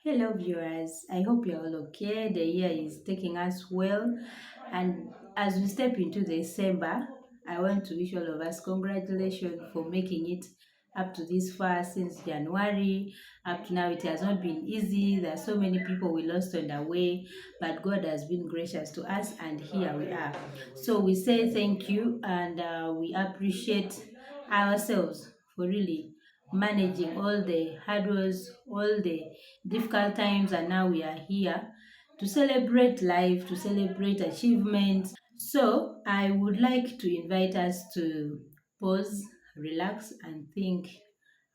Hello, viewers. I hope you're all okay. The year is taking us well, and as we step into December, I want to wish all of us congratulations for making it up to this far since January. Up to now, it has not been easy. There are so many people we lost on the way, but God has been gracious to us, and here we are. So we say thank you, and we appreciate ourselves for really managing all the hurdles, all the difficult times, and now we are here to celebrate life, to celebrate achievements. So, I would like to invite us to pause, relax, and think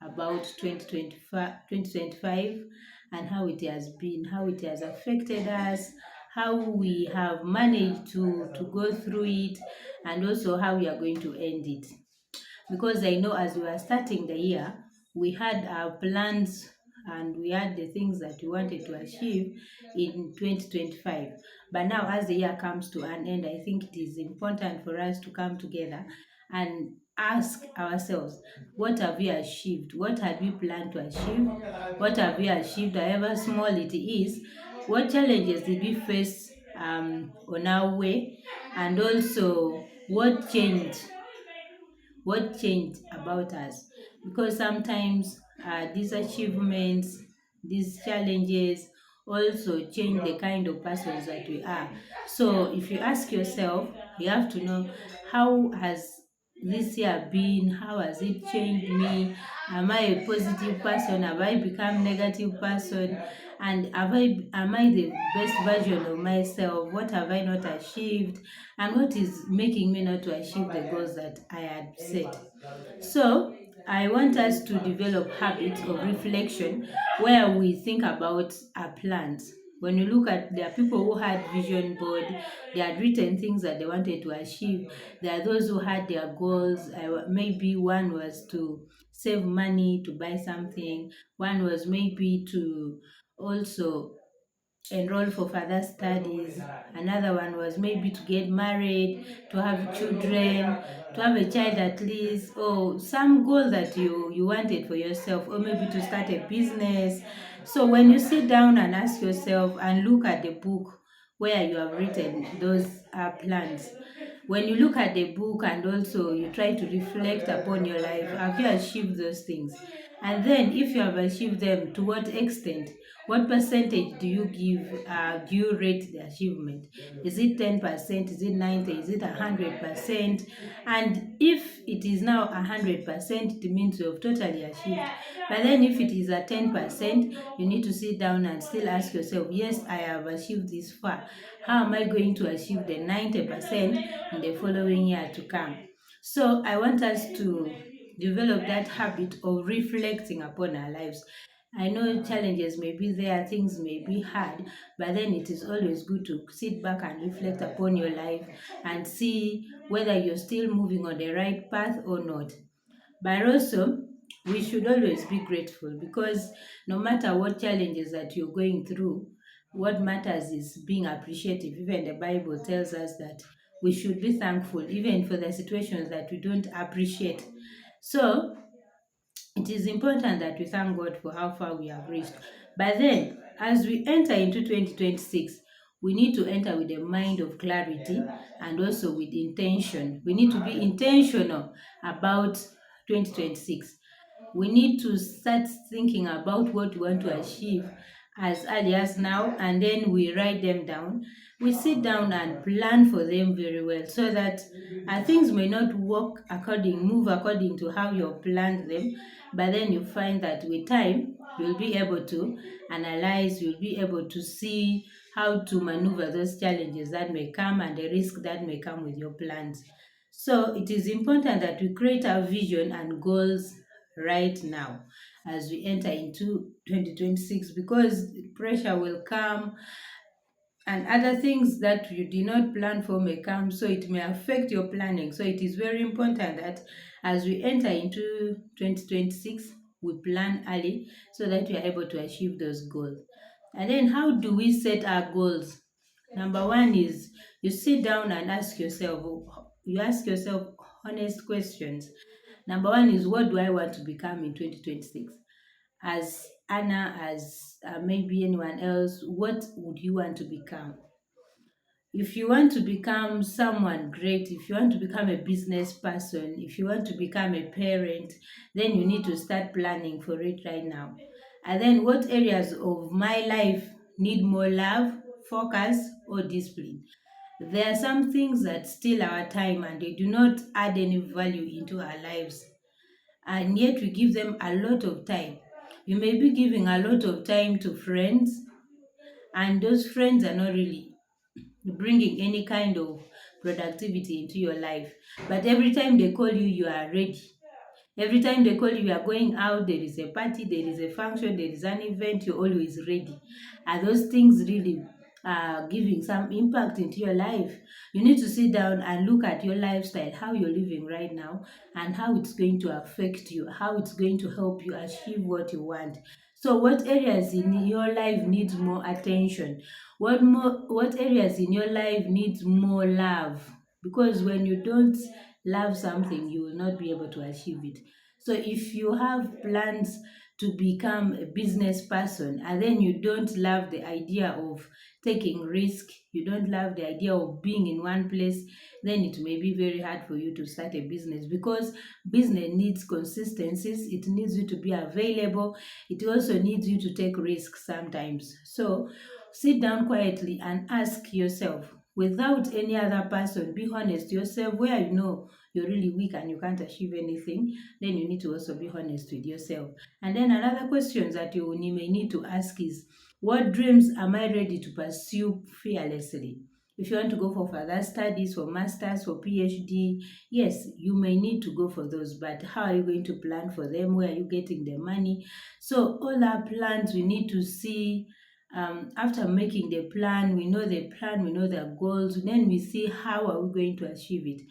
about 2025 and how it has been, how it has affected us, how we have managed to go through it, and also how we are going to end it, because I know as we were starting the year, we had our plans and we had the things that we wanted to achieve in 2025. But now, as the year comes to an end, I think it is important for us to come together and ask ourselves, what have we achieved? What had we planned to achieve? What have we achieved, however small it is? What challenges did we face on our way? And also, what changed about us, because sometimes these achievements, these challenges also change the kind of persons that we are. So if you ask yourself, you have to know, how has this year been? How has it changed me? Am I a positive person? Have I become negative person? And am I the best version of myself? What have I not achieved? And what is making me not to achieve the goals that I had set? So, I want us to develop habits of reflection where we think about our plans. When you look at, there are people who had vision board, they had written things that they wanted to achieve. There are those who had their goals. Maybe one was to save money to buy something. One was maybe to also enroll for further studies. Another one was maybe to get married, to have children, to have a child at least, or some goal that you wanted for yourself, or maybe to start a business. So when you sit down and ask yourself and look at the book where you have written those plans, when you look at the book and also you try to reflect upon your life, have you achieved those things? And then, if you have achieved them, to what extent? What percentage do you rate the achievement? Is it 10%? Is it 90? Is it 100%? And if it is now 100%, it means you have totally achieved. But then if it is at 10%, you need to sit down and still ask yourself, yes, I have achieved this far. How am I going to achieve the 90% in the following year to come? So I want us to develop that habit of reflecting upon our lives. I know challenges may be there, things may be hard, but then it is always good to sit back and reflect upon your life and see whether you're still moving on the right path or not. But also, we should always be grateful, because no matter what challenges that you're going through, what matters is being appreciative. Even the Bible tells us that we should be thankful, even for the situations that we don't appreciate. So, it is important that we thank God for how far we have reached. But then, as we enter into 2026, we need to enter with a mind of clarity and also with intention. We need to be intentional about 2026. We need to start thinking about what we want to achieve as early as now, and then we write them down. We sit down and plan for them very well, so that things may not move according to how you planned them, but then you find that with time, you'll be able to analyze, you'll be able to see how to maneuver those challenges that may come and the risk that may come with your plans. So it is important that we create our vision and goals right now as we enter into 2026, because pressure will come and other things that you did not plan for may come, so it may affect your planning. So it is very important that as we enter into 2026, we plan early so that we are able to achieve those goals. And then, how do we set our goals? Number one is, you sit down and you ask yourself honest questions. Number one is, what do I want to become in 2026? As Anna, as maybe anyone else, what would you want to become? If you want to become someone great, if you want to become a business person, if you want to become a parent, then you need to start planning for it right now. And then, what areas of my life need more love, focus, or discipline? There are some things that steal our time and they do not add any value into our lives, and yet we give them a lot of time. You may be giving a lot of time to friends, and those friends are not really bringing any kind of productivity into your life. But every time they call you, you are ready. Every time they call you, you are going out, there is a party, there is a function, there is an event, you're always ready. Are those things really giving some impact into your life? You need to sit down and look at your lifestyle, how you're living right now, and how it's going to affect you, how it's going to help you achieve what you want. So, what areas in your life needs more attention? What areas in your life needs more love? Because when you don't love something, you will not be able to achieve it. So if you have plans to become a business person and then you don't love the idea of taking risk, you don't love the idea of being in one place, then it may be very hard for you to start a business, because business needs consistencies, it needs you to be available, it also needs you to take risks sometimes. So sit down quietly and ask yourself, without any other person, be honest to yourself, where you know you're really weak and you can't achieve anything, then you need to also be honest with yourself. And then another question that you may need to ask is, what dreams am I ready to pursue fearlessly? If you want to go for further studies, for masters, for PhD, yes, you may need to go for those, but how are you going to plan for them? Where are you getting the money? So all our plans, we need to see, after making the plan, we know the plan, we know the goals, then we see how are we going to achieve it.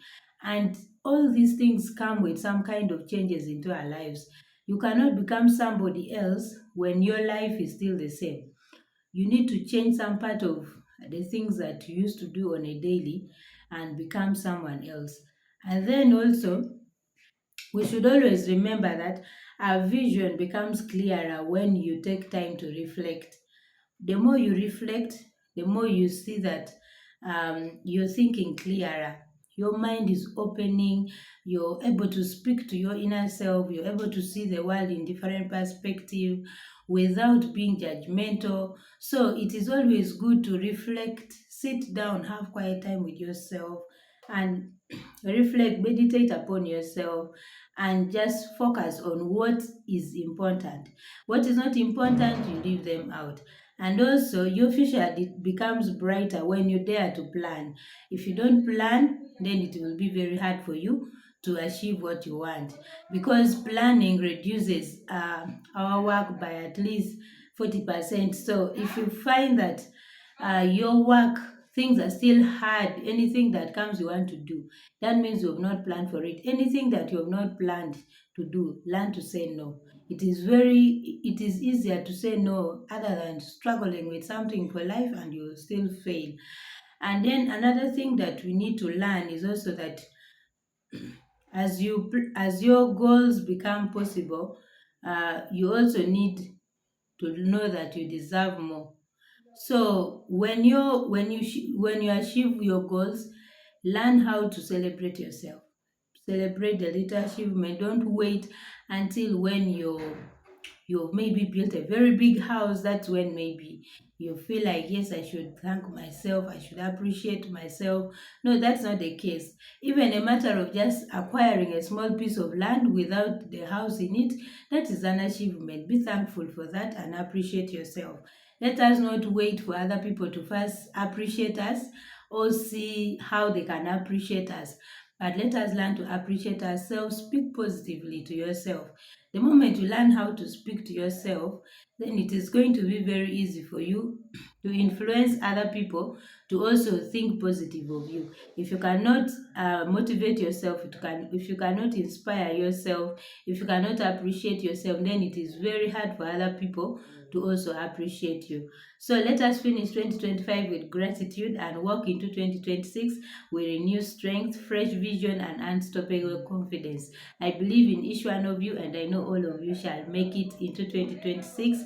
And all these things come with some kind of changes into our lives. You cannot become somebody else when your life is still the same. You need to change some part of the things that you used to do on a daily and become someone else. And then also, we should always remember that our vision becomes clearer when you take time to reflect. The more you reflect, the more you see that you're thinking clearer. Your mind is opening, you're able to speak to your inner self, you're able to see the world in different perspective without being judgmental. So it is always good to reflect, sit down, have quiet time with yourself, and reflect, meditate upon yourself, and just focus on what is important. What is not important, you leave them out. And also, your future becomes brighter when you dare to plan. If you don't plan, then it will be very hard for you to achieve what you want, because planning reduces our work by at least 40%. So if you find that your work, things are still hard, anything that comes you want to do, that means you have not planned for it. Anything that you have not planned to do, learn to say no. It is easier to say no other than struggling with something for life and you will still fail. And then another thing that we need to learn is also that as your goals become possible, you also need to know that you deserve more. So when you achieve your goals, learn how to celebrate yourself. Celebrate the little achievement. Don't wait until when you've maybe built a very big house. That's when maybe you feel like, yes, I should thank myself, I should appreciate myself. No, that's not the case. Even a matter of just acquiring a small piece of land without the house in it, that is an achievement. Be thankful for that and appreciate yourself. Let us not wait for other people to first appreciate us or see how they can appreciate us, but let us learn to appreciate ourselves. Speak positively to yourself. The moment you learn how to speak to yourself, then it is going to be very easy for you to influence other people to also think positive of you. If you cannot motivate yourself, if you cannot inspire yourself, if you cannot appreciate yourself, then it is very hard for other people to also appreciate you. So let us finish 2025 with gratitude and walk into 2026 with renewed strength, fresh vision, and unstoppable confidence. I believe in each one of you, and I know all of you shall make it into 2026